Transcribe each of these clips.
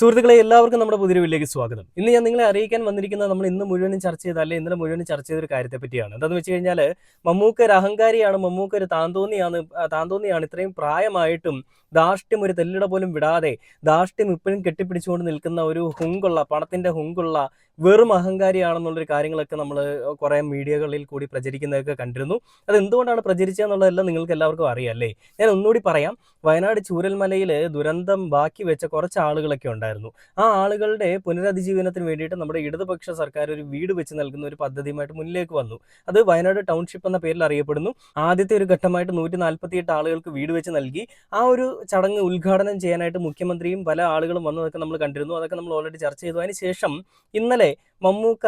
സുഹൃത്തുക്കളെ എല്ലാവർക്കും നമ്മുടെ പുതിയ വീട്ടിലേക്ക് സ്വാഗതം. ഇന്ന് ഞാൻ നിങ്ങളെ അറിയിക്കാൻ വന്നിരിക്കുന്നത് നമ്മൾ ഇന്ന് മുഴുവനും ചർച്ച ചെയ്ത അല്ലെ ഇന്നലെ മുഴുവനും ചർച്ച ചെയ്ത ഒരു കാര്യത്തെ പറ്റിയാണ്. എന്താണെന്ന് വെച്ച് കഴിഞ്ഞാൽ മമ്മൂക്ക ഒരു അഹങ്കാരിയാണ്, മമ്മൂക്ക ഒരു താന്തോന്നിയാണ്. ഇത്രയും പ്രായമായിട്ടും ധാർഷ്ട്യം ഒരു തെല്ലിട പോലും വിടാതെ ധാർഷ്ട്യം ഇപ്പോഴും കെട്ടിപ്പിടിച്ചുകൊണ്ട് നിൽക്കുന്ന ഒരു പണത്തിന്റെ ഹുങ്കുള്ള വെറും അഹങ്കാരിയാണെന്നുള്ളൊരു കാര്യങ്ങളൊക്കെ നമ്മൾ കുറേ മീഡിയകളിൽ കൂടി പ്രചരിക്കുന്നതൊക്കെ കണ്ടിരുന്നു. അത് എന്തുകൊണ്ടാണ് പ്രചരിച്ചതെന്നുള്ളതെല്ലാം നിങ്ങൾക്ക് എല്ലാവർക്കും അറിയാം അല്ലേ. ഞാൻ ഒന്നുകൂടി പറയാം. വയനാട് ചൂരൽമലയിൽ ദുരന്തം ബാക്കി വെച്ച കുറച്ച് ആളുകളൊക്കെ ഉണ്ടായിരുന്നു. ആ ആളുകളുടെ പുനരധിജീവനത്തിന് വേണ്ടിയിട്ട് നമ്മുടെ ഇടതുപക്ഷ സർക്കാർ ഒരു വീട് വെച്ച് നൽകുന്ന ഒരു പദ്ധതിയുമായിട്ട് മുന്നിലേക്ക് വന്നു. അത് വയനാട് ടൗൺഷിപ്പ് എന്ന പേരിൽ അറിയപ്പെടുന്നു. ആദ്യത്തെ ഒരു ഘട്ടമായിട്ട് 148 ആളുകൾക്ക് വീട് വെച്ച് നൽകി. ആ ഒരു ചടങ്ങ് ഉദ്ഘാടനം ചെയ്യാനായിട്ട് മുഖ്യമന്ത്രിയും പല ആളുകളും വന്നതൊക്കെ നമ്മൾ കണ്ടിരുന്നു. അതൊക്കെ നമ്മൾ ഓൾറെഡി ചർച്ച ചെയ്തു. അതിന് ശേഷം ഇന്നലെ മമ്മൂക്ക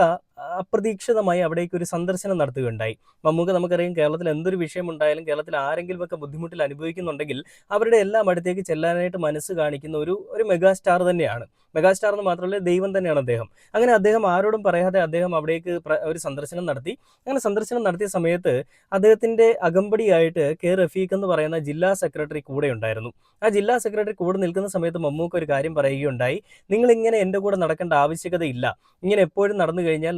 അപ്രതീക്ഷിതമായി അവിടേക്ക് ഒരു സന്ദർശനം നടത്തുകയുണ്ടായി. മമ്മൂക്ക നമുക്കറിയാം, കേരളത്തിൽ എന്തൊരു വിഷയം ഉണ്ടായാലും കേരളത്തിൽ ആരെങ്കിലുമൊക്കെ ബുദ്ധിമുട്ടിൽ അനുഭവിക്കുന്നുണ്ടെങ്കിൽ അവരുടെ എല്ലാം അടുത്തേക്ക് ചെല്ലാനായിട്ട് മനസ്സ് കാണിക്കുന്ന ഒരു മെഗാസ്റ്റാർ തന്നെയാണ്. മെഗാസ്റ്റാർ എന്ന് മാത്രമല്ല, ദൈവം തന്നെയാണ് അദ്ദേഹം. അങ്ങനെ അദ്ദേഹം ആരോടും പറയാതെ അദ്ദേഹം അവിടേക്ക് ഒരു സന്ദർശനം നടത്തി. അങ്ങനെ സന്ദർശനം നടത്തിയ സമയത്ത് അദ്ദേഹത്തിന്റെ അകമ്പടിയായിട്ട് കെ റഫീഖ് എന്ന് പറയുന്ന ജില്ലാ സെക്രട്ടറി കൂടെ ഉണ്ടായിരുന്നു. ആ ജില്ലാ സെക്രട്ടറി കൂടെ നിൽക്കുന്ന സമയത്ത് മമ്മൂക്ക ഒരു കാര്യം പറയുകയുണ്ടായി. നിങ്ങൾ ഇങ്ങനെ എൻ്റെ കൂടെ നടക്കേണ്ട ആവശ്യകതയില്ല. ഇങ്ങനെ എപ്പോഴും നടന്നു കഴിഞ്ഞാൽ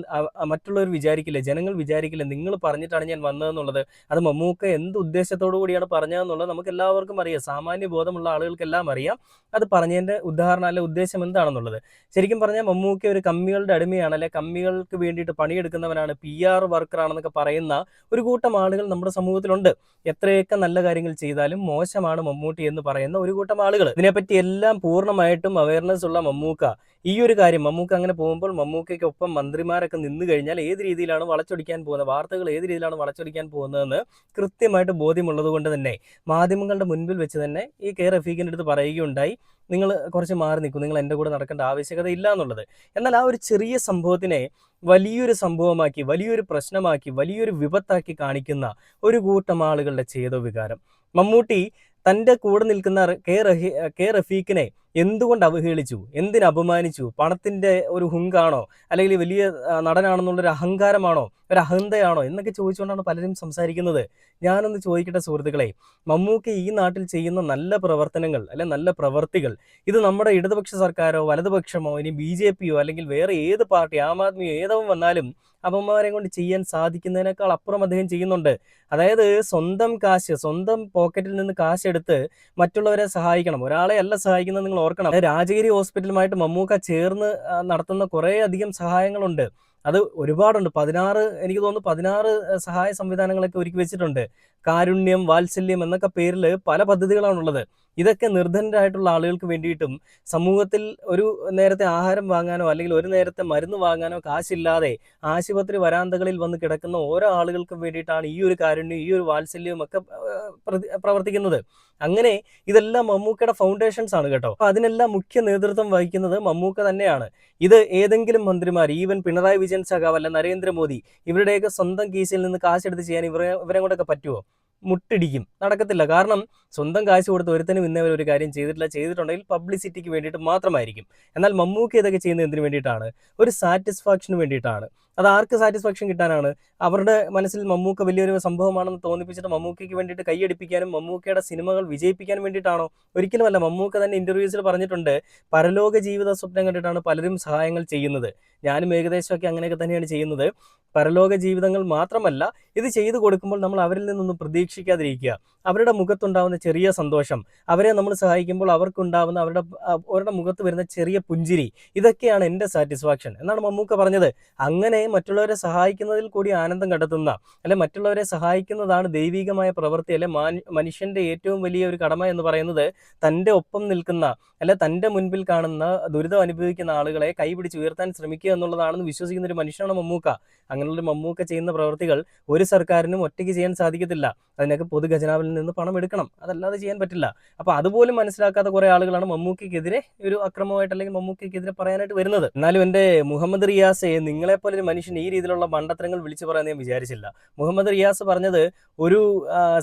മറ്റുള്ളവർ വിചാരിക്കില്ല, ജനങ്ങൾ വിചാരിക്കില്ല നിങ്ങൾ പറഞ്ഞിട്ടാണ് ഞാൻ വന്നതെന്നുള്ളത്. അത് മമ്മൂക്ക എന്ത് ഉദ്ദേശത്തോടു കൂടിയാണ് പറഞ്ഞതെന്നുള്ളത് നമുക്ക് എല്ലാവർക്കും അറിയാം. സാമാന്യ ബോധമുള്ള ആളുകൾക്കെല്ലാം അറിയാം അത് പറഞ്ഞതിൻ്റെ ഉദാഹരണം അല്ലെ ഉദ്ദേശം എന്താണെന്നുള്ളത്. ശരിക്കും പറഞ്ഞാൽ മമ്മൂക്ക ഒരു കമ്മികളുടെ അടിമയാണ്, അല്ലെ കമ്മികൾക്ക് വേണ്ടിയിട്ട് പണിയെടുക്കുന്നവനാണ്, PR വർക്കറാണെന്നൊക്കെ പറയുന്ന ഒരു കൂട്ടം ആളുകൾ നമ്മുടെ സമൂഹത്തിലുണ്ട്. എത്രയൊക്കെ നല്ല കാര്യങ്ങൾ ചെയ്താലും മോശമാണ് മമ്മൂട്ടി എന്ന് പറയുന്ന ഒരു കൂട്ടം ആളുകൾ. ഇതിനെപ്പറ്റി എല്ലാം പൂർണ്ണമായിട്ടും അവയർനെസ് ഉള്ള മമ്മൂക്ക ഈ ഒരു കാര്യം, മമ്മൂക്ക അങ്ങനെ പോകുമ്പോൾ മമ്മൂക്കയ്ക്കൊപ്പം മന്ത്രിമാരൊക്കെ നിന്ന് കഴിഞ്ഞാൽ ഏത് രീതിയിലാണ് വളച്ചൊടിക്കാൻ പോകുന്നത്, വാർത്തകൾ ഏത് രീതിയിലാണ് വളച്ചൊടിക്കാൻ പോകുന്നതെന്ന് കൃത്യമായിട്ട് ബോധ്യമുള്ളത് കൊണ്ട് തന്നെ മാധ്യമങ്ങളുടെ മുൻപിൽ വെച്ച് തന്നെ ഈ കെ റഫീഖിൻ്റെ അടുത്ത് പറയുകയുണ്ടായി, നിങ്ങൾ കുറച്ച് മാറി നിൽക്കും, നിങ്ങൾ എൻ്റെ കൂടെ നടക്കേണ്ട ആവശ്യകത ഇല്ല എന്നുള്ളത്. എന്നാൽ ആ ഒരു ചെറിയ സംഭവത്തിനെ വലിയൊരു സംഭവമാക്കി, വലിയൊരു പ്രശ്നമാക്കി, വലിയൊരു വിപത്താക്കി കാണിക്കുന്ന ഒരു കൂട്ടം ആളുകളുടെ ചേതോവികാരം. മമ്മൂട്ടി തൻ്റെ കൂടെ നിൽക്കുന്ന കെ റഫീഖിനെ എന്തുകൊണ്ട് അവഹേളിച്ചു, എന്തിന് അപമാനിച്ചു? പണത്തിൻ്റെ ഒരു ഹുങ്കാണോ, അല്ലെങ്കിൽ വലിയ നടനാണെന്നുള്ളൊരു അഹങ്കാരമാണോ, ഒരു അഹന്തയാണോ എന്നൊക്കെ ചോദിച്ചുകൊണ്ടാണ് പലരും സംസാരിക്കുന്നത്. ഞാനൊന്ന് ചോദിക്കട്ടെ സുഹൃത്തുക്കളെ, മമ്മൂക്ക ഈ നാട്ടിൽ ചെയ്യുന്ന നല്ല പ്രവർത്തനങ്ങൾ അല്ലെ നല്ല പ്രവർത്തികൾ ഇത് നമ്മുടെ ഇടതുപക്ഷ സർക്കാരോ വലതുപക്ഷമോ ഇനി BJPയോ അല്ലെങ്കിൽ വേറെ ഏത് പാർട്ടി, ആം ആദ്മിയോ ഏതവൻ വന്നാലും അപ്പന്മാരെ കൊണ്ട് ചെയ്യാൻ സാധിക്കുന്നതിനേക്കാൾ അപ്പുറം അദ്ദേഹം ചെയ്യുന്നുണ്ട്. അതായത് സ്വന്തം കാശ്, സ്വന്തം പോക്കറ്റിൽ നിന്ന് കാശെടുത്ത് മറ്റുള്ളവരെ സഹായിക്കണം. ഒരാളെ അല്ല സഹായിക്കുന്നത്, നിങ്ങൾ ഓർക്കണം. രാജഗിരി ഹോസ്പിറ്റലുമായിട്ട് മമ്മൂക്ക ചേർന്ന് നടത്തുന്ന കുറേ അധികം സഹായങ്ങളുണ്ട്. അത് ഒരുപാടുണ്ട്. എനിക്ക് തോന്നുന്നു 16 സഹായ സംവിധാനങ്ങളൊക്കെ ഒരുക്കി വെച്ചിട്ടുണ്ട്. കാരുണ്യം, വാത്സല്യം എന്നൊക്കെ പേരിൽ പല പദ്ധതികളാണുള്ളത്. ഇതൊക്കെ നിർധനരായിട്ടുള്ള ആളുകൾക്ക് വേണ്ടിയിട്ടും സമൂഹത്തിൽ ഒരു നേരത്തെ ആഹാരം വാങ്ങാനോ അല്ലെങ്കിൽ ഒരു നേരത്തെ മരുന്ന് വാങ്ങാനോ കാശില്ലാതെ ആശുപത്രി വരാന്തകളിൽ വന്ന് കിടക്കുന്ന ഓരോ ആളുകൾക്കും വേണ്ടിയിട്ടാണ് ഈ ഒരു കാരുണ്യം, ഈ ഒരു വാത്സല്യവും ഒക്കെ പ്രവർത്തിക്കുന്നത്. അങ്ങനെ ഇതെല്ലാം മമ്മൂക്കയുടെ ഫൗണ്ടേഷൻസ് ആണ് കേട്ടോ. അപ്പൊ അതിനെല്ലാം മുഖ്യ നേതൃത്വം വഹിക്കുന്നത് മമ്മൂക്ക തന്നെയാണ്. ഇത് ഏതെങ്കിലും മന്ത്രിമാർ, ഈവൻ പിണറായി വിജയൻ സഖാവ് അല്ല നരേന്ദ്രമോദി, ഇവരുടെയൊക്കെ സ്വന്തം കീസിൽ നിന്ന് കാശെടുത്ത് ചെയ്യാൻ ഇവരെ കൊണ്ടൊക്കെ പറ്റുമോ? മുട്ടിടിക്കും, നടക്കത്തില്ല. കാരണം സ്വന്തം കാശ് കൊടുത്ത് ഒരുത്തനും ഇന്നേവരെ ഒരു കാര്യം ചെയ്തിട്ടില്ല. ചെയ്തിട്ടുണ്ടെങ്കിൽ പബ്ലിസിറ്റിക്ക് വേണ്ടിയിട്ട് മാത്രമായിരിക്കും. എന്നാൽ മമ്മൂക്ക ഇതൊക്കെ ചെയ്യുന്നത് എന്തിനു വേണ്ടിയിട്ടാണ്? ഒരു സാറ്റിസ്ഫാക്ഷന് വേണ്ടിയിട്ടാണ്. അത് ആർക്ക് സാറ്റിസ്ഫാക്ഷൻ കിട്ടാനാണ്? അവരുടെ മനസ്സിൽ മമ്മൂക്ക വലിയൊരു സംഭവമാണെന്ന് തോന്നിപ്പിച്ചിട്ട് മമ്മൂക്കയ്ക്ക് വേണ്ടിയിട്ട് കൈയടിപ്പിക്കാനും മമ്മൂക്കയുടെ സിനിമകൾ വിജയിപ്പിക്കാൻ വേണ്ടിയിട്ടാണോ? ഒരിക്കലുമല്ല. മമ്മൂക്ക തന്നെ ഇന്റർവ്യൂസിൽ പറഞ്ഞിട്ടുണ്ട്, പരലോക ജീവിത സ്വപ്നം കണ്ടിട്ടാണ് പലരും സഹായങ്ങൾ ചെയ്യുന്നത്. ഞാനും ഏകദേശമൊക്കെ അങ്ങനെയൊക്കെ തന്നെയാണ് ചെയ്യുന്നത്. പരലോക ജീവിതങ്ങൾ മാത്രമല്ല, ഇത് ചെയ്തു കൊടുക്കുമ്പോൾ നമ്മൾ അവരിൽ നിന്നൊന്നും പ്രതീക്ഷിക്കാതിരിക്കുക. അവരുടെ മുഖത്തുണ്ടാവുന്ന ചെറിയ സന്തോഷം, അവരെ നമ്മൾ സഹായിക്കുമ്പോൾ അവർക്കുണ്ടാവുന്ന അവരുടെ മുഖത്ത് വരുന്ന ചെറിയ പുഞ്ചിരി, ഇതൊക്കെയാണ് എൻ്റെ സാറ്റിസ്ഫാക്ഷൻ എന്നാണ് മമ്മൂക്ക പറഞ്ഞത്. അങ്ങനെ മറ്റുള്ളവരെ സഹായിക്കുന്നതിൽ കൂടി ആനന്ദം കണ്ടെത്തുന്ന, അല്ലെ മറ്റുള്ളവരെ സഹായിക്കുന്നതാണ് ദൈവികമായ പ്രവൃത്തി, അല്ലെ മനുഷ്യന്റെ ഏറ്റവും വലിയ ഒരു കടമ എന്ന് പറയുന്നത് തൻ്റെ ഒപ്പം നിൽക്കുന്ന, അല്ലെ തൻ്റെ മുൻപിൽ കാണുന്ന ദുരിതം അനുഭവിക്കുന്ന ആളുകളെ കൈപിടിച്ച് ഉയർത്താൻ ശ്രമിക്കുക എന്നുള്ളതാണെന്ന് വിശ്വസിക്കുന്ന ഒരു മനുഷ്യനാണ് മമ്മൂക്ക. അങ്ങനെയുള്ള മമ്മൂക്ക ചെയ്യുന്ന പ്രവൃത്തികൾ ഒരു സർക്കാരിനും ഒറ്റയ്ക്ക് ചെയ്യാൻ സാധിക്കത്തില്ല. അതിനൊക്കെ പൊതു ഖജനാവിൽ നിന്ന് പണം എടുക്കണം, അതല്ലാതെ ചെയ്യാൻ പറ്റില്ല. അപ്പോൾ അതുപോലും മനസ്സിലാക്കാത്ത കുറേ ആളുകളാണ് മമ്മൂക്കയ്ക്കെതിരെ ഒരു അക്രമമായിട്ട് അല്ലെങ്കിൽ മമ്മൂക്കയ്ക്കെതിരെ പറയാനായിട്ട് വരുന്നത്. എന്നാലും എൻ്റെ മുഹമ്മദ് റിയാസെ, നിങ്ങളെപ്പോലെ ഒരു മനുഷ്യൻ ഈ രീതിയിലുള്ള മണ്ടത്തരങ്ങൾ വിളിച്ചു പറയാൻ ഞാൻ വിചാരിച്ചില്ല. മുഹമ്മദ് റിയാസ് പറഞ്ഞത് ഒരു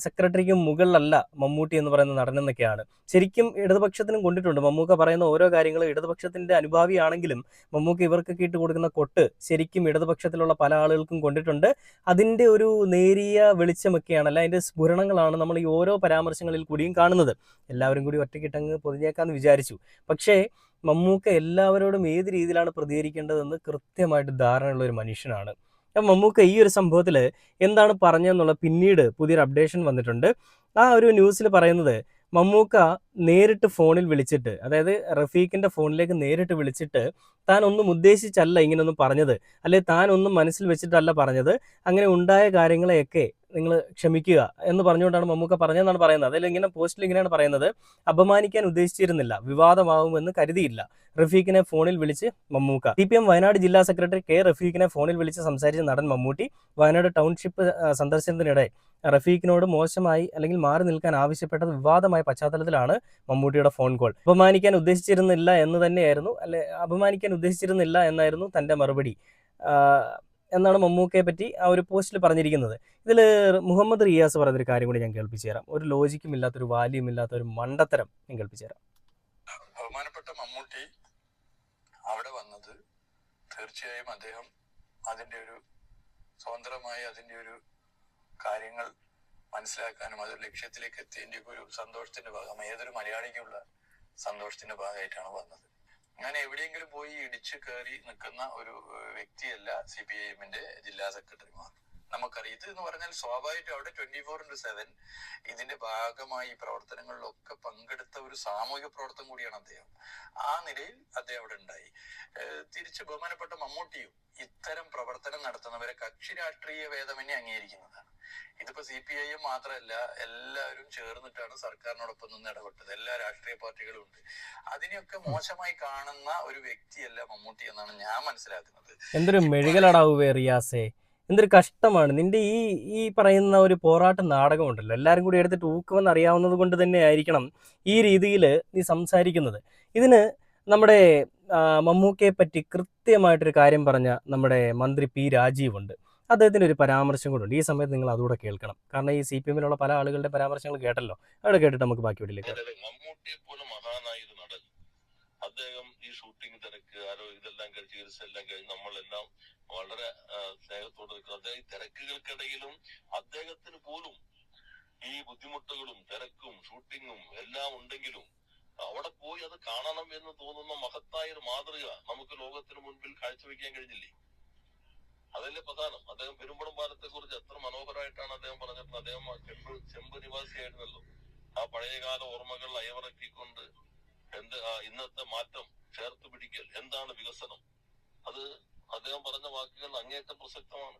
സെക്രട്ടറിക്കും മുകളിലല്ല മമ്മൂട്ടി എന്ന് പറയുന്ന നടനെന്നൊക്കെയാണ്. ശരിക്കും ഇടതുപക്ഷത്തിനും കൊണ്ടിട്ടുണ്ട്. മമ്മൂക്ക പറയുന്ന ഓരോ കാര്യങ്ങളും ഇടതുപക്ഷത്തിന്റെ അനുഭാവിയാണെങ്കിലും മമ്മൂക്ക ഇവർക്കൊക്കെ ഇട്ട് കൊടുക്കുന്ന കൊട്ട് ശരിക്കും ഇടതുപക്ഷത്തിലുള്ള പല ആളുകൾക്കും കൊണ്ടിട്ടുണ്ട്. അതിൻ്റെ ഒരു നേരിയ വെളിച്ചമൊക്കെയാണ്, അല്ല അതിൻ്റെ സ്ഫുരണങ്ങളാണ് നമ്മൾ ഈ ഓരോ പരാമർശങ്ങളിൽ കൂടിയും കാണുന്നത്. എല്ലാവരും കൂടി ഒറ്റക്കിട്ടങ്ങ് പൊതിഞ്ഞേക്കാന്ന് വിചാരിച്ചു. പക്ഷേ മമ്മൂക്ക എല്ലാവരോടും ഏത് രീതിയിലാണ് പ്രതികരിക്കേണ്ടതെന്ന് കൃത്യമായിട്ട് ധാരണയുള്ള ഒരു മനുഷ്യനാണ്. അപ്പം മമ്മൂക്ക ഈ ഒരു സംഭവത്തിൽ എന്താണ് പറഞ്ഞതെന്നുള്ള പിന്നീട് പുതിയൊരു അപ്ഡേഷൻ വന്നിട്ടുണ്ട്. ആ ഒരു ന്യൂസിൽ പറയുന്നത് മമ്മൂക്ക നേരിട്ട് ഫോണിൽ വിളിച്ചിട്ട്, അതായത് റഫീഖിൻ്റെ ഫോണിലേക്ക് നേരിട്ട് വിളിച്ചിട്ട് താൻ ഒന്നും ഉദ്ദേശിച്ചല്ല ഇങ്ങനെയൊന്നും പറഞ്ഞത്, അല്ലെ താൻ ഒന്നും മനസ്സിൽ വെച്ചിട്ടല്ല പറഞ്ഞത്, അങ്ങനെ ഉണ്ടായ കാര്യങ്ങളെയൊക്കെ നിങ്ങൾ ക്ഷമിക്കുക എന്ന് പറഞ്ഞുകൊണ്ടാണ് മമ്മൂക്ക പറഞ്ഞതെന്നാണ് പറയുന്നത്. അതിൽ ഇങ്ങനെ പോസ്റ്റിൽ ഇങ്ങനെയാണ് പറയുന്നത്: അപമാനിക്കാൻ ഉദ്ദേശിച്ചിരുന്നില്ല, വിവാദമാവുമെന്ന് കരുതിയില്ല. റഫീഖിനെ ഫോണിൽ വിളിച്ച് മമ്മൂക്ക. CPM വയനാട് ജില്ലാ സെക്രട്ടറി കെ റഫീഖിനെ ഫോണിൽ വിളിച്ച് സംസാരിച്ച നടൻ മമ്മൂട്ടി വയനാട് ടൗൺഷിപ്പ് സന്ദർശനത്തിനിടെ റഫീഖിനോട് മോശമായി അല്ലെങ്കിൽ മാറി നിൽക്കാൻ ആവശ്യപ്പെട്ടത് വിവാദമായ പശ്ചാത്തലത്തിലാണ് മമ്മൂട്ടിയുടെ ഫോൺ കോൾ. അപമാനിക്കാൻ ഉദ്ദേശിച്ചിരുന്നില്ല എന്ന് തന്നെയായിരുന്നു, അപമാനിക്കാൻ ഉദ്ദേശിച്ചിരുന്നില്ല എന്നായിരുന്നു തൻ്റെ മറുപടി എന്നാണ് മമ്മൂക്കയെ പറ്റി ആ ഒരു പോസ്റ്റിൽ പറഞ്ഞിരിക്കുന്നത്. ഇതിൽ മുഹമ്മദ് റിയാസ് പറഞ്ഞൊരു കാര്യം കൂടി ഞാൻ കേൾപ്പിച്ചു തരാം. ഒരു ലോജിക്കും ഇല്ലാത്തൊരു വാല്യൂം ഇല്ലാത്തൊരു മണ്ടത്തരം ഞാൻ കേൾപ്പിച്ചു തരാം. ബഹുമാനപ്പെട്ട മമ്മൂട്ടി അവിടെ വന്നത് തീർച്ചയായും അദ്ദേഹം അതിൻ്റെ ഒരു സ്വതന്ത്രമായ അതിൻ്റെ ഒരു കാര്യങ്ങൾ മനസ്സിലാക്കാനും അതൊരു ലക്ഷ്യത്തിലേക്ക് എത്തിയതിൻ്റെ ഒരു സന്തോഷത്തിന്റെ ഭാഗം ഏതൊരു മലയാളിക്കുള്ള സന്തോഷത്തിന്റെ ഭാഗമായിട്ടാണ് വന്നത്. ഞാൻ എവിടെയെങ്കിലും പോയി ഇടിച്ചു കയറി നിൽക്കുന്ന ഒരു വ്യക്തിയല്ല CPIM-ന്റെ ജില്ലാ സെക്രട്ടറിമാർ. നമുക്കറിയാം ഇത് എന്ന് പറഞ്ഞാൽ സ്വാഭാവികമായിട്ടും അവിടെ 24/7 ഇതിന്റെ ഭാഗമായി ഈ പ്രവർത്തനങ്ങളിലൊക്കെ പങ്കെടുത്ത ഒരു സാമൂഹിക പ്രവർത്തനം കൂടിയാണ് അദ്ദേഹം. ആ നിലയിൽ അദ്ദേഹം അവിടെ ഉണ്ടായി. തിരിച്ച് ബഹുമാനപ്പെട്ട മമ്മൂട്ടിയും ഇത്തരം പ്രവർത്തനം നടത്തുന്നവരെ കക്ഷി രാഷ്ട്രീയ ഭേദമന്യേ അംഗീകരിക്കുന്നതാണ്. ഇതിപ്പോ CPIM മാത്രമല്ല, എല്ലാവരും ചേർന്നിട്ടാണ് സർക്കാരിനോടൊപ്പം നിന്ന് ഇടപെട്ടത്. എല്ലാ രാഷ്ട്രീയ പാർട്ടികളും ഉണ്ട്. അതിനെയൊക്കെ മോശമായി കാണുന്ന ഒരു വ്യക്തിയല്ല മമ്മൂട്ടി എന്നാണ് ഞാൻ മനസ്സിലാക്കുന്നത്. എന്തൊരു മെഴുകലടാവുവേ റിയാസേ, എന്തൊരു കഷ്ടമാണ് നിന്റെ ഈ പറയുന്ന ഒരു പോരാട്ട നാടകം ഉണ്ടല്ലോ, എല്ലാവരും കൂടി എടുത്തിട്ട് ഊക്കുമെന്ന് അറിയാവുന്നത് കൊണ്ട് തന്നെ ആയിരിക്കണം ഈ രീതിയിൽ നീ സംസാരിക്കുന്നത്. ഇതിന് നമ്മുടെ മമ്മൂക്കയെ പറ്റി കൃത്യമായിട്ടൊരു കാര്യം പറഞ്ഞ നമ്മുടെ മന്ത്രി P. രാജീവ് ഉണ്ട്. അദ്ദേഹത്തിൻ്റെ ഒരു പരാമർശം കൂടെ ഈ സമയത്ത് നിങ്ങൾ അതുകൂടെ കേൾക്കണം. കാരണം ഈ CPM-ലുള്ള പല ആളുകളുടെ പരാമർശങ്ങൾ കേട്ടല്ലോ, അവിടെ കേട്ടിട്ട് നമുക്ക് ബാക്കി വീട്ടിലേക്ക്. മമ്മൂട്ടിയെ പോലെ മഹാനായ ഒരു നടൻ, അദ്ദേഹം ഈ ഷൂട്ടിംഗ് തിരക്ക് ഇതെല്ലാം കഴിച്ച് ചികിത്സയെല്ലാം കഴിഞ്ഞ് നമ്മളെല്ലാം വളരെ സ്നേഹത്തോടെ നിൽക്കുന്നത്. അദ്ദേഹം ഈ തിരക്കുകൾക്കിടയിലും അദ്ദേഹത്തിന് പോലും ഈ ബുദ്ധിമുട്ടുകളും തിരക്കും ഷൂട്ടിങ്ങും എല്ലാം ഉണ്ടെങ്കിലും അവിടെ പോയി അത് കാണണം എന്ന് തോന്നുന്ന മഹത്തായ ഒരു മാതൃക നമുക്ക് ലോകത്തിന് മുൻപിൽ കാഴ്ചവെക്കാൻ കഴിഞ്ഞില്ലേ? അതല്ലേ പ്രധാനം. അദ്ദേഹം പെരുമ്പടം പാലത്തെ കുറിച്ച് എത്ര മനോഹരമായിട്ടാണ് അദ്ദേഹം പറഞ്ഞിട്ടുള്ളത്. അദ്ദേഹം ചെമ്പ് നിവാസിയായിരുന്നല്ലോ. ആ പഴയകാല ഓർമ്മകൾ അയവിറക്കിക്കൊണ്ട് ഇന്നത്തെ മാറ്റം ചേർത്ത് പിടിക്കൽ, എന്താണ് വികസനം, അത് അദ്ദേഹം പറഞ്ഞ വാക്കുകൾ അങ്ങേയറ്റം പ്രസക്തമാണ്.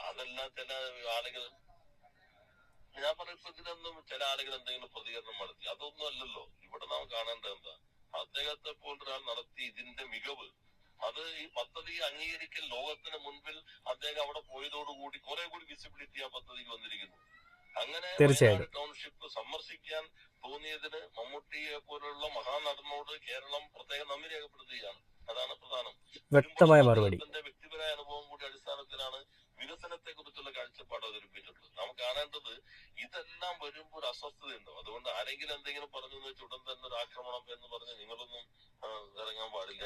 അതെല്ലാം ചില ആളുകൾ, ഞാൻ പറയുമ്പോ ഇതിനൊന്നും ചില ആളുകൾ എന്തെങ്കിലും പ്രതികരണം നടത്തി, അതൊന്നും അല്ലല്ലോ ഇവിടെ നാം കാണേണ്ടത്. എന്താ അദ്ദേഹത്തെ പോലൊരാൾ നടത്തി ഇതിന്റെ മികവ്, അത് ഈ പദ്ധതി അംഗീകരിക്കൽ ലോകത്തിന് മുൻപിൽ അദ്ദേഹം അവിടെ പോയതോടുകൂടി കുറെ കൂടി വിസിബിലിറ്റി ആ പദ്ധതിക്ക് വന്നിരിക്കുന്നു. അങ്ങനെ ടൗൺഷിപ്പ് സന്ദർശിക്കാൻ തോന്നിയതിന് മമ്മൂട്ടിയെ പോലുള്ള മഹാനടനോട് കേരളം പ്രത്യേകം നന്ദി രേഖപ്പെടുത്തുകയാണ്. അതാണ് പ്രധാനം. വ്യക്തമായ മറുപടി. വ്യക്തിപരമായ അനുഭവം കൂടി അടിസ്ഥാനത്തിലാണ് വികസനത്തെ കുറിച്ചുള്ള കാഴ്ചപ്പാട് അവതരിപ്പിച്ചിട്ടുള്ളത്. നാം കാണേണ്ടത് ഇതെല്ലാം വരുമ്പോൾ ഒരു അസ്വസ്ഥതയുണ്ടാവും. അതുകൊണ്ട് ആരെങ്കിലും എന്തെങ്കിലും പറഞ്ഞു വെച്ച് ഉടൻ തന്നെ ഒരു ആക്രമണം എന്ന് പറഞ്ഞ് നിങ്ങളൊന്നും ഇറങ്ങാൻ പാടില്ല.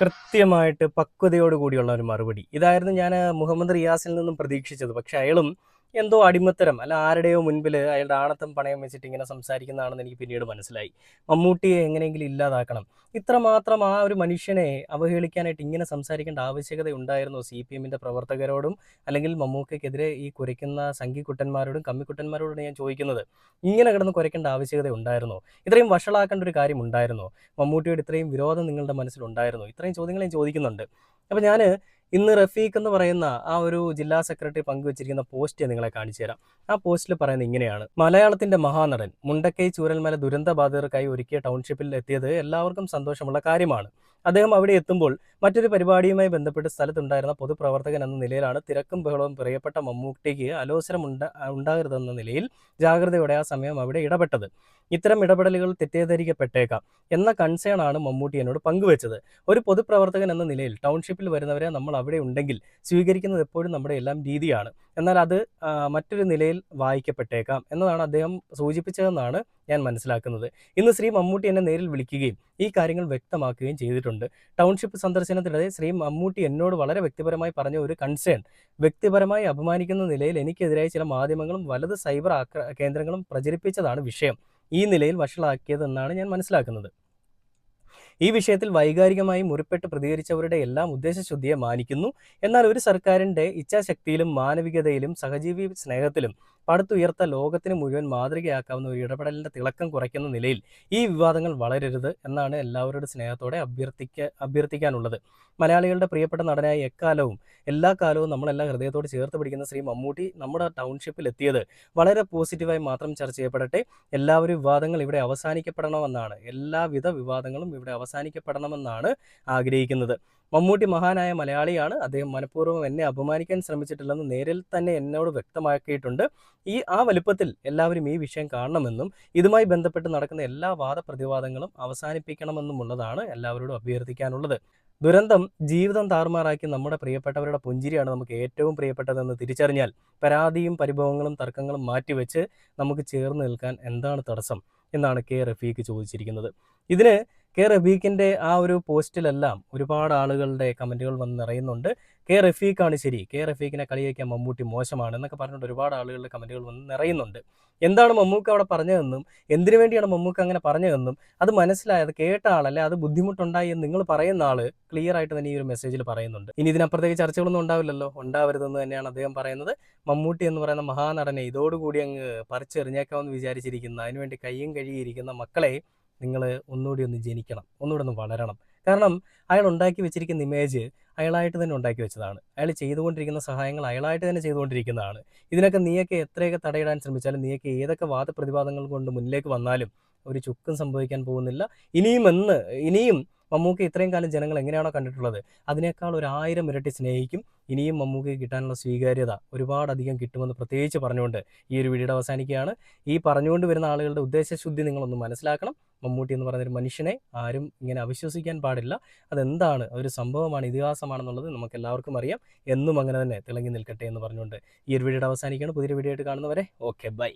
കൃത്യമായിട്ട് പക്വതയോട് കൂടിയുള്ള ഒരു മറുപടി ഇതായിരുന്നു ഞാൻ മുഹമ്മദ് റിയാസിൽ നിന്നും പ്രതീക്ഷിച്ചത്. പക്ഷെ അയാളും എന്തോ അടിമത്തരം അല്ല ആരുടെയോ മുൻപിൽ അയാളുടെ ആണത്തം പണയം വെച്ചിട്ട് ഇങ്ങനെ സംസാരിക്കുന്നതാണെന്ന് എനിക്ക് പിന്നീട് മനസ്സിലായി. മമ്മൂട്ടിയെ എങ്ങനെയെങ്കിലും ഇല്ലാതാക്കണം. ഇത്രമാത്രം ആ ഒരു മനുഷ്യനെ അവഹേളിക്കാനായിട്ട് ഇങ്ങനെ സംസാരിക്കേണ്ട ആവശ്യകത ഉണ്ടായിരുന്നു CPM-ന്റെ പ്രവർത്തകരോടും അല്ലെങ്കിൽ മമ്മൂക്കയ്ക്കെതിരെ ഈ കുരയ്ക്കുന്ന സംഘിക്കുട്ടന്മാരോടും കമ്മിക്കുട്ടന്മാരോടും ഞാൻ ചോദിക്കുന്നത്. ഇങ്ങനെ കിടന്ന് കുരയ്ക്കേണ്ട ആവശ്യകത ഉണ്ടായിരുന്നോ? ഇത്രയും വഷളാക്കേണ്ട ഒരു കാര്യം ഉണ്ടായിരുന്നോ? മമ്മൂട്ടിയോട് ഇത്രയും വിരോധം നിങ്ങളുടെ മനസ്സിലുണ്ടായിരുന്നോ? ഇത്രയും ചോദ്യങ്ങൾ ഞാൻ ചോദിക്കുന്നുണ്ട്. അപ്പോൾ ഞാൻ ഇന്ന് റഫീഖ് എന്ന് പറയുന്ന ആ ഒരു ജില്ലാ സെക്രട്ടറി പങ്കുവച്ചിരിക്കുന്ന പോസ്റ്റ് നിങ്ങളെ കാണിച്ചു തരാം. ആ പോസ്റ്റിൽ പറയുന്നത് ഇങ്ങനെയാണ്: മലയാളത്തിന്റെ മഹാനടൻ മുണ്ടക്കൈ ചൂരൽമല ദുരന്തബാധിതർക്കായി ഒരുക്കിയ ടൗൺഷിപ്പിൽ എത്തിയത് എല്ലാവർക്കും സന്തോഷമുള്ള കാര്യമാണ്. അദ്ദേഹം അവിടെ എത്തുമ്പോൾ മറ്റൊരു പരിപാടിയുമായി ബന്ധപ്പെട്ട് സ്ഥലത്തുണ്ടായിരുന്ന പൊതുപ്രവർത്തകൻ എന്ന നിലയിലാണ് തിരക്കും ബഹളവും പ്രിയപ്പെട്ട മമ്മൂട്ടിക്ക് അലോസരം ഉണ്ടാകരുതെന്ന നിലയിൽ ജാഗ്രതയോടെ ആ സമയം അവിടെ ഇടപെട്ടത്. ഇത്തരം ഇടപെടലുകൾ തെറ്റിദ്ധരിക്കപ്പെട്ടേക്കാം എന്ന കൺസേൺ ആണ് മമ്മൂട്ടി എന്നോട് പങ്കുവച്ചത്. ഒരു പൊതുപ്രവർത്തകൻ എന്ന നിലയിൽ ടൗൺഷിപ്പിൽ വരുന്നവരെ നമ്മൾ അവിടെ ഉണ്ടെങ്കിൽ സ്വീകരിക്കുന്നത് എപ്പോഴും നമ്മുടെ എല്ലാം രീതിയാണ്. എന്നാൽ അത് മറ്റൊരു നിലയിൽ വായിക്കപ്പെട്ടേക്കാം എന്നതാണ് അദ്ദേഹം സൂചിപ്പിച്ചതെന്നാണ് ഞാൻ മനസ്സിലാക്കുന്നത്. ഇന്ന് ശ്രീ മമ്മൂട്ടി എന്നെ നേരിൽ വിളിക്കുകയും ഈ കാര്യങ്ങൾ വ്യക്തമാക്കുകയും ചെയ്തിട്ടുണ്ട്. ടൗൺഷിപ്പ് സന്ദർശനത്തിനിടെ ശ്രീ മമ്മൂട്ടി എന്നോട് വളരെ വ്യക്തിപരമായി പറഞ്ഞ ഒരു കൺസേൺ വ്യക്തിപരമായി അപമാനിക്കുന്ന നിലയിൽ എനിക്കെതിരായി ചില മാധ്യമങ്ങളും വലത് സൈബർ കേന്ദ്രങ്ങളും പ്രചരിപ്പിച്ചതാണ് വിഷയം. ഈ നിലയിൽ വഷളാക്കിയതെന്നാണ് ഞാൻ മനസ്സിലാക്കുന്നത്. ഈ വിഷയത്തിൽ വൈകാരികമായി മുറിപ്പെട്ട് പ്രതികരിച്ചവരുടെ എല്ലാം ഉദ്ദേശശുദ്ധിയെ മാനിക്കുന്നു. എന്നാൽ ഒരു സർക്കാരിൻ്റെ ഇച്ഛാശക്തിയിലും മാനവികതയിലും സഹജീവി സ്നേഹത്തിലും പടുത്തുയർത്ത ലോകത്തിന് മുഴുവൻ മാതൃകയാക്കാവുന്ന ഒരു ഇടപെടലിൻ്റെ തിളക്കം കുറയ്ക്കുന്ന നിലയിൽ ഈ വിവാദങ്ങൾ വളരരുത് എന്നാണ് എല്ലാവരുടെ സ്നേഹത്തോടെ അഭ്യർത്ഥിക്കാനുള്ളത്. മലയാളികളുടെ പ്രിയപ്പെട്ട നടനായ എല്ലാ കാലവും നമ്മളെല്ലാം ഹൃദയത്തോട് ചേർത്ത് പിടിക്കുന്ന ശ്രീ മമ്മൂട്ടി നമ്മുടെ ടൗൺഷിപ്പിൽ എത്തിയത് വളരെ പോസിറ്റീവായി മാത്രം ചർച്ച ചെയ്യപ്പെടട്ടെ. എല്ലാവരും വിവാദങ്ങൾ ഇവിടെ അവസാനിക്കപ്പെടണമെന്നാണ്, എല്ലാവിധ വിവാദങ്ങളും ഇവിടെ അവസാനിക്കപ്പെടണമെന്നാണ് ആഗ്രഹിക്കുന്നത്. മമ്മൂട്ടി മഹാനായ മലയാളിയാണ്. അദ്ദേഹം മനഃപൂർവ്വം എന്നെ അപമാനിക്കാൻ ശ്രമിച്ചിട്ടില്ലെന്ന് നേരിൽ തന്നെ എന്നോട് വ്യക്തമാക്കിയിട്ടുണ്ട്. ആ വലുപ്പത്തിൽ എല്ലാവരും ഈ വിഷയം കാണണമെന്നും ഇതുമായി ബന്ധപ്പെട്ട് നടക്കുന്ന എല്ലാ വാദപ്രതിവാദങ്ങളും അവസാനിപ്പിക്കണമെന്നുമുള്ളതാണ് എല്ലാവരോടും അഭ്യർത്ഥിക്കാനുള്ളത്. ദുരന്തം ജീവിതം താറുമാറാക്കി നമ്മുടെ പ്രിയപ്പെട്ടവരുടെ പുഞ്ചിരിയാണ് നമുക്ക് ഏറ്റവും പ്രിയപ്പെട്ടതെന്ന് തിരിച്ചറിഞ്ഞാൽ പരാതിയും പരിഭവങ്ങളും തർക്കങ്ങളും മാറ്റിവെച്ച് നമുക്ക് ചേർന്ന് നിൽക്കാൻ എന്താണ് തടസ്സം എന്നാണ് കെ റഫീഖ് ചോദിച്ചിരിക്കുന്നത്. ഇതിന് കെ റഫീഖിൻ്റെ ആ ഒരു പോസ്റ്റിലെല്ലാം ഒരുപാട് ആളുകളുടെ കമൻറ്റുകൾ വന്ന് നിറയുന്നുണ്ട്. കെ റഫീഖാണ് ശരി, കെ റഫീഖിനെ കളിയാക്കിയ മമ്മൂട്ടി മോശമാണ് എന്നൊക്കെ പറഞ്ഞിട്ട് ഒരുപാട് ആളുകളുടെ കമൻറ്റുകൾ വന്ന് നിറയുന്നുണ്ട്. എന്താണ് മമ്മൂക്ക അവിടെ പറഞ്ഞതെന്നും എന്തിനു വേണ്ടിയാണ് മമ്മൂക്ക അങ്ങനെ പറഞ്ഞതെന്നും അത് മനസ്സിലായത് കേട്ട ആളല്ലേ, അത് ബുദ്ധിമുട്ടുണ്ടായി എന്ന് നിങ്ങൾ പറയുന്ന ആൾ ക്ലിയർ ആയിട്ട് തന്നെ ഈ ഒരു മെസ്സേജിൽ പറയുന്നുണ്ട്. ഇനി ഇതിനപ്പുറത്തേക്ക് ചർച്ചകളൊന്നും ഉണ്ടാവില്ലല്ലോ, ഉണ്ടാവരുതെന്ന് തന്നെയാണ് അദ്ദേഹം പറയുന്നത്. മമ്മൂട്ടി എന്ന് പറയുന്ന മഹാനടനെ ഇതോടുകൂടി അങ്ങ് പറിച്ചെറിഞ്ഞേക്കാമെന്ന് വിചാരിച്ചിരിക്കുന്ന, അതിനുവേണ്ടി കയ്യും കഴുകിയിരിക്കുന്ന മക്കളെ നിങ്ങൾ ഒന്നുകൂടി ഒന്ന് ജനിക്കണം, ഒന്നുകൂടി ഒന്ന് വളരണം. കാരണം അയാൾ ഉണ്ടാക്കി വെച്ചിരിക്കുന്ന ഇമേജ് അയാളായിട്ട് തന്നെ ഉണ്ടാക്കി വെച്ചതാണ്. അയാൾ ചെയ്തുകൊണ്ടിരിക്കുന്ന സഹായങ്ങൾ അയാളായിട്ട് തന്നെ ചെയ്തുകൊണ്ടിരിക്കുന്നതാണ്. ഇതിനൊക്കെ നീയൊക്കെ എത്രയൊക്കെ തടയിടാൻ ശ്രമിച്ചാലും, നീയൊക്കെ ഏതൊക്കെ വാദപ്രതിവാദങ്ങൾ കൊണ്ട് മുന്നിലേക്ക് വന്നാലും ഒരു ചുക്കും സംഭവിക്കാൻ പോകുന്നില്ല. ഇനിയും മമ്മൂക്ക ഇത്രയും കാലം ജനങ്ങൾ എങ്ങനെയാണോ കണ്ടിട്ടുള്ളത് അതിനേക്കാൾ 1000 ഇരട്ടി സ്നേഹിക്കും. ഇനിയും മമ്മൂക്കയ്ക്ക് കിട്ടാനുള്ള സ്വീകാര്യത ഒരുപാടധികം കിട്ടുമെന്ന് പ്രത്യേകിച്ച് പറഞ്ഞുകൊണ്ട് ഈ ഒരു വീഡിയോ അവസാനിക്കുകയാണ്. ഈ പറഞ്ഞുകൊണ്ട് വരുന്ന ആളുകളുടെ ഉദ്ദേശശുദ്ധി നിങ്ങളൊന്ന് മനസ്സിലാക്കണം. മമ്മൂട്ടി എന്ന് പറയുന്നൊരു മനുഷ്യനെ ആരും ഇങ്ങനെ അവിശ്വസിക്കാൻ പാടില്ല. അതെന്താണ്, ഒരു സംഭവമാണ്, ഇതിഹാസമാണെന്നുള്ളത് നമുക്ക് എല്ലാവർക്കും അറിയാം. എന്നും അങ്ങനെ തന്നെ തിളങ്ങി നിൽക്കട്ടെ എന്ന് പറഞ്ഞുകൊണ്ട് ഈ ഒരു വീഡിയോ അവസാനിക്കുകയാണ്. പുതിയൊരു വീഡിയോ ആയിട്ട് കാണുന്നവരെ ഓക്കെ, ബൈ.